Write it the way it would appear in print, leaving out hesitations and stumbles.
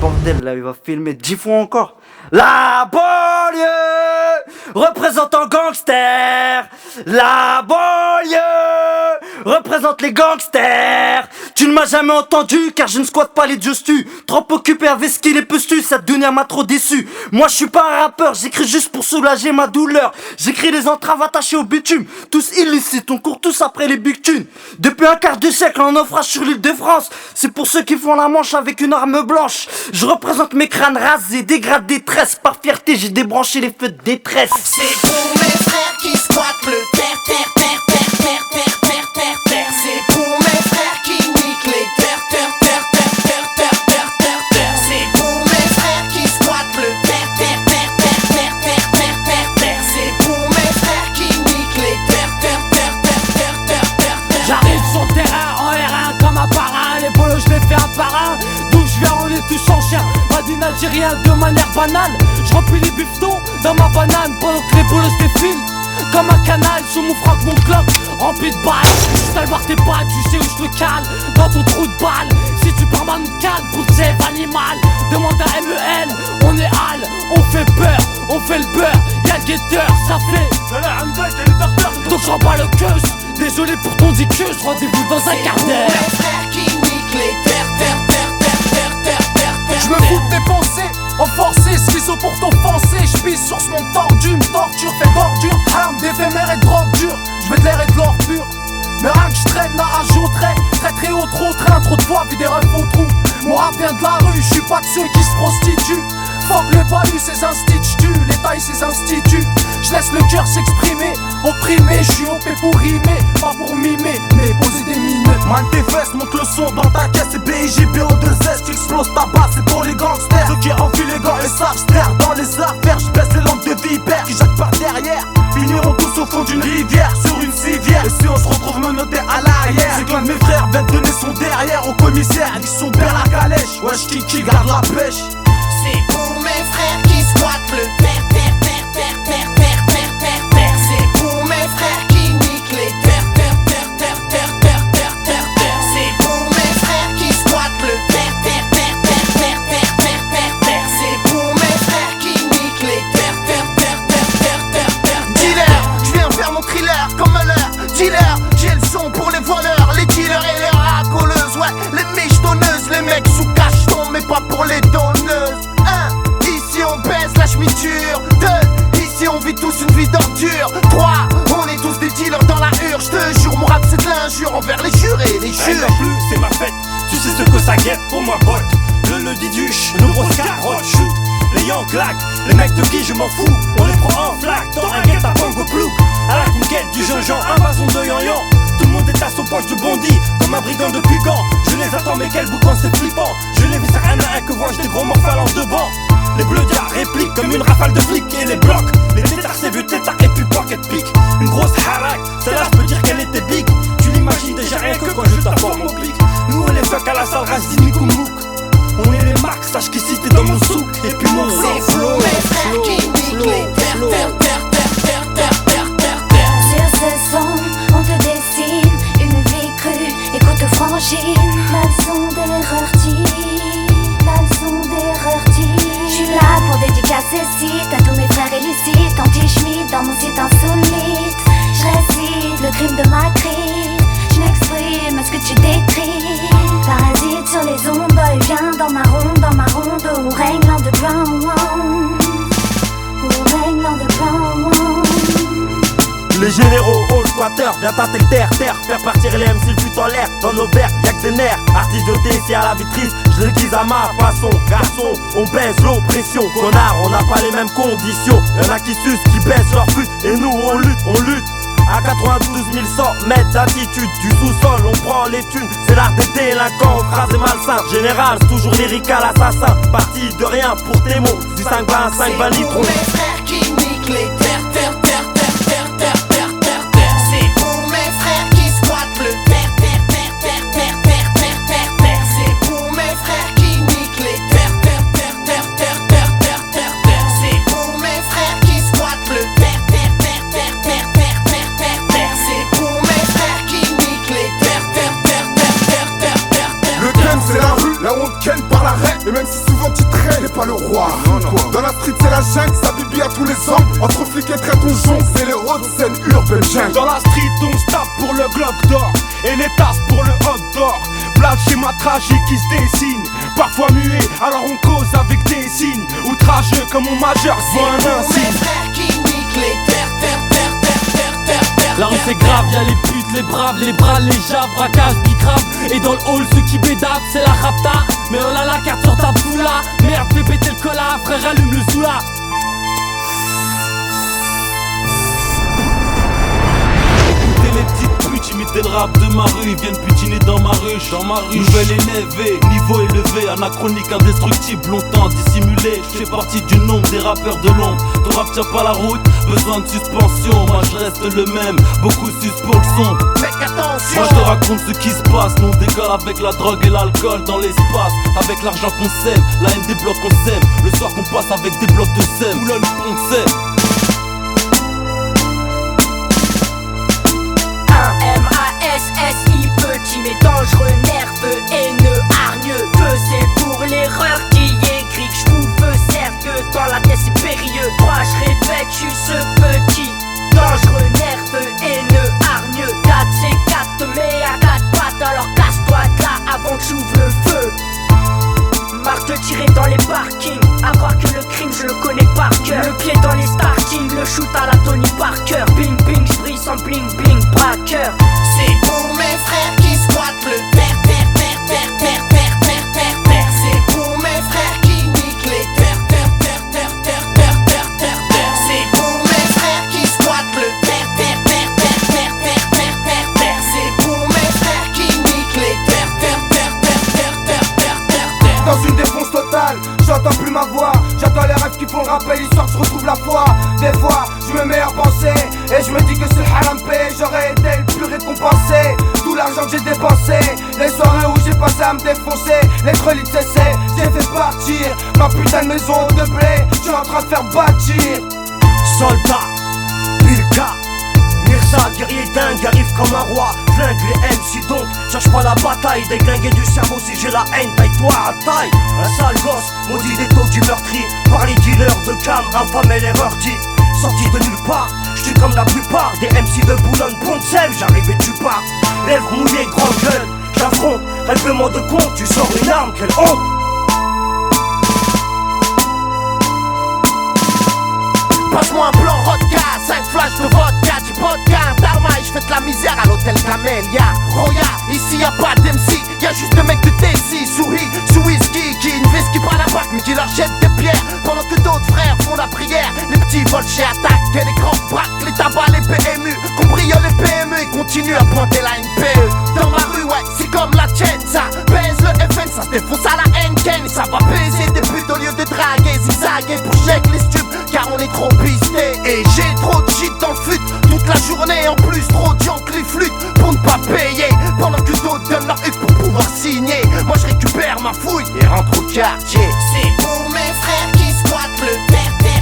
Bordel, là, il va filmer 10 fois encore. La banlieue représente un gangster. La banlieue représente les gangsters. Tu ne m'as jamais entendu car je ne squatte pas les diostus. Trop occupé avec ce qu'il est postu, cette dunia m'a trop déçu. Moi je suis pas un rappeur, j'écris juste pour soulager ma douleur. J'écris les entraves attachées au bitume. Tous illicites, on court tous après les big tunes. Depuis un quart de siècle en naufrage sur l'île de France. C'est pour ceux qui font la manche avec une arme blanche. Je représente mes crânes rasés, dégradés, tresses. Par fierté j'ai débranché les feux de détresse. C'est pour mes frères qui squattent le terre. C'est pour mes frères qui niquent les terres. C'est pour mes frères qui squattent le terre. C'est pour mes frères qui niquent les terres. J'arrive sur le terrain en R1 comme un parrain. Les bolos je les fais un par un. D'où je viens on est tous en chien. Pas d'une Algérien de manière banale. Je remplis les bifetons dans ma banane pendant que les bolos défilent. Comme un canal sous mon frac, mon clock rempli de balles. Si t'as le voir tes balles, tu sais où je te cale. Dans ton trou de balle. Si tu parles mal, nous calme, pour sève animal. Demande à MEL, on est hal. On fait peur, on fait le beurre. Y'a le guetteur, ça fait. Donc je rends pas le queue. Désolé pour ton dicus, rendez-vous dans un quart d'heure. Mes frères qui niquent les terres. Je me fous de tes pensées, enforcé, schizo pour t'offenser. Je pisse sur ce monde tordu, me torture, fait d'ordure. Arme d'éphémère et de drogue dure, je veux de l'air et de l'or pur. Mais rien que je traîne, la rage au trait. Très haut, trop train, trop de fois, vu des refs au trou. Mon rap vient de la rue, je suis pas de ceux qui se prostituent. Fuck les balus, ces instituts, les tailles, ces instituts. Je laisse le cœur s'exprimer, opprimé, je suis OP pour rimer, pas pour mimer, mais poser des minutes. Man tes fesses, monte le son dans ta caisse, c'est BIGBO2S, tu exploses ta base, c'est pour les gangsters. Ceux qui enfilent les gants et savent se taire dans les affaires, je baisse les lampes de vipères qui jacquent par derrière. Finiront tous au fond d'une rivière, sur une civière. Et si on se retrouve menotté à l'arrière, c'est que l'un de mes frères vient de donner son derrière au commissaire. Ils sont père la calèche, wesh qui garde la pêche. C'est pour mes frères qui squattent le terre. C'est pour mes frères qui niquent les terres. C'est pour mes frères qui squattent le terre. C'est pour mes frères qui niquent les terres. Dealer, je viens faire mon thriller comme à l'heure. Dealer, j'ai le son pour les voleurs, les dealers et les racoleuses. Ouais, les michetonneuses, les mecs sous cacheton, mais pas pour les donneuses. Ici on baisse la chemiture. 2, ici on vit tous une vie d'ordure. 3, on est tous des dealers dans la hurle. Je te jure, mon rap c'est de l'injure envers les jurés, les Rien jures. non plus, c'est ma fête, tu sais ce que ça guette pour moi botte. Le diduche, le gros carotte, shoot. Les young claques, les mecs de qui je m'en fous. On les prend en flaque, dans un guette à bongo plouc. À la conquête du gingembre, invasion de yan-yan. Tout le monde est à son poche de bondi, comme un brigand depuis quand. Je les attends mais quel boucan c'est flippant. Je les vis un à un que vois-je des gros morphalances de banc. Les bleudias répliquent comme une rafale de flics et les blocs. Les tétards c'est vieux tétards et puis pocket pick. Une grosse harak, celle-là je peux dire qu'elle était big. Tu l'imagines déjà rien que quand je t'apporte mon pic. Nous on les fuck à la salle Razini Koumouk. On est les max, sache qu'ici t'es dans mon souk. Et puis mon C'est pour mes frères qui niquent les terres. Sur ce son, on te dessine une vie crue, écoute franchine. La leçon d'erreur Je suis là pour dédicacer site à tous mes frères illicites. Anti-schmidt dans mon site insolite. Je récite le crime de ma crise. Je m'exprime ce que tu décris. Parasite sur les ondes, viens dans ma ronde où règne l'underground. Où règne l'underground. Les généraux, haut squatteurs, viens tâter le terre, faire partir les MC le fut en l'air. Dans nos verres, y'a que des nerfs. Artiste de TC à la vitrice, je l'aiguise à ma façon. Garçon, on baisse l'oppression. Connard, on n'a pas les mêmes conditions. Y'en a qui sucent, qui baissent leur pute. Et nous on lutte. À 92 100 mètres d'altitude du sous-sol, on prend les thunes. C'est l'art des délinquants, phrase et malsain. Général, c'est toujours lyrical assassin. Parti de rien pour tes mots. Du 5-20, 5-20 litres. C'est pour mes frères qui niquent les terres. C'est pour mes frères qui squattent le terre. C'est pour mes frères qui niquent les terres. C'est pour mes frères qui squattent le terre. C'est pour mes frères qui niquent les terres. Le thème c'est la rue, là où on te ken par la règle. Et même si souvent tu traînes, t'es pas le roi. Dans la street c'est la jungle, ça bibi à tous les angles. Entre flics et traite on jongle, c'est les hautes scènes urbaines jungle. Dans la street on se tape pour le Glock d'or et les tasses pour le hot d'or. Plat le schéma tragique qui se dessine, parfois muet, alors on cause avec des signes. Outrageux comme mon majeur, voit un insigne. Mes frères qui niquent les terres. La rue c'est grave, y'a les putes, les braves, les bras, les jabs, braquage, bicrave. Et dans le hall ceux qui bédavent c'est la rapta. Mais oh là la carte sur ta foula. Merde fais péter le cola, frère allume le zoula. Les petites putes imiter le rap de ma rue, ils viennent butiner dans ma ruche. Nouvelle élevée, niveau élevé, anachronique, indestructible, longtemps dissimulé. Je fais partie du nombre des rappeurs de l'ombre. Ton rap tient pas la route, besoin de suspension. Moi je reste le même, beaucoup sus pour le son. Mec attention, moi je te raconte ce qui se passe. Nous on décolle avec la drogue et l'alcool dans l'espace. Avec l'argent qu'on sème, la haine des blocs qu'on sème. Le soir qu'on passe avec des blocs de sème, Boulogne on sait. SSI petit mais dangereux, nerveux, haineux, hargneux. C'est pour l'erreur qui écrit que je vous veux sérieux. Dans la tête c'est périlleux. Moi je répète, je suis ce petit dangereux, nerveux, haineux, hargneux. 4 c'est 4 te mets à 4 pattes. Alors casse-toi de là avant que j'ouvre le feu. Marre de tirer dans les parkings. À croire que le crime je le connais par cœur. Le pied dans les startings, le shoot à la Tony Parker. Bing bing, j'brille sans bling bling, braqueur. c'est pour mes frères qui squattent le terre. C'est pour mes frères qui niquent les terres. C'est pour mes frères qui squattent le terre. C'est pour mes frères qui niquent les terres. Dans une défonce totale, j'entends plus ma voix. J'entends les rêves qui font le rappel, histoire que je retrouve la foi. Des fois, je me mets à penser et je me dis que c'est le haram payé. J'aurais été le plus récompensé. Tout l'argent que j'ai dépensé, les soirées où j'ai passé à me défoncer, les reliques cessées, j'ai fait partir ma putain de maison de blé. Je suis en train de faire bâtir. Soldat, Bilka, Mirza, guerrier dingue, arrive comme un roi. Flingue les MC donc, cherche pas la bataille. Déglinguer du cerveau si j'ai la haine, taille-toi à taille. Un sale gosse, maudit des taux du meurtrier. Par les dealers de cam, infâme et l'erreur dit. Sorti de nulle part, je suis comme la plupart des MC de Boulogne, Pont de Sèvres, j'arrive et tu pars. Lèvres mouillées, grande gueule, j'affronte, règlement de compte, tu sors une arme, quelle honte. Passe-moi un blanc rodka, 5 flashs de vodka, du vodka, un tarmaille, j'fais de la misère à l'hôtel Camélia. Roya, ici y'a pas d'MC, y'a juste des mecs de Desi, sous whisky, qui investit pas la bac mais qui leur jette des pierres. Pendant que d'autres frères font la prière, les petits volent chez attaque, et les grands braquent, les tabacs, les PMU, qu'on briole les PME et continuent à pointer la NPE. Dans ma rue, ouais, c'est comme la tienne, ça baise le FN, ça se défonce à la Henken. Et ça va baiser des putes au lieu de draguer, zigzaguer pour check les stupes, car on est trop pisté. Et j'ai trop de shit dans le fut toute la journée, en plus trop de gens que les flûtes pour ne pas payer. Pendant que d'autres donnent leur huc pour pouvoir signer, moi je récupère ma fouille et rentre au quartier. C'est pour mes frères qui squattent le terre.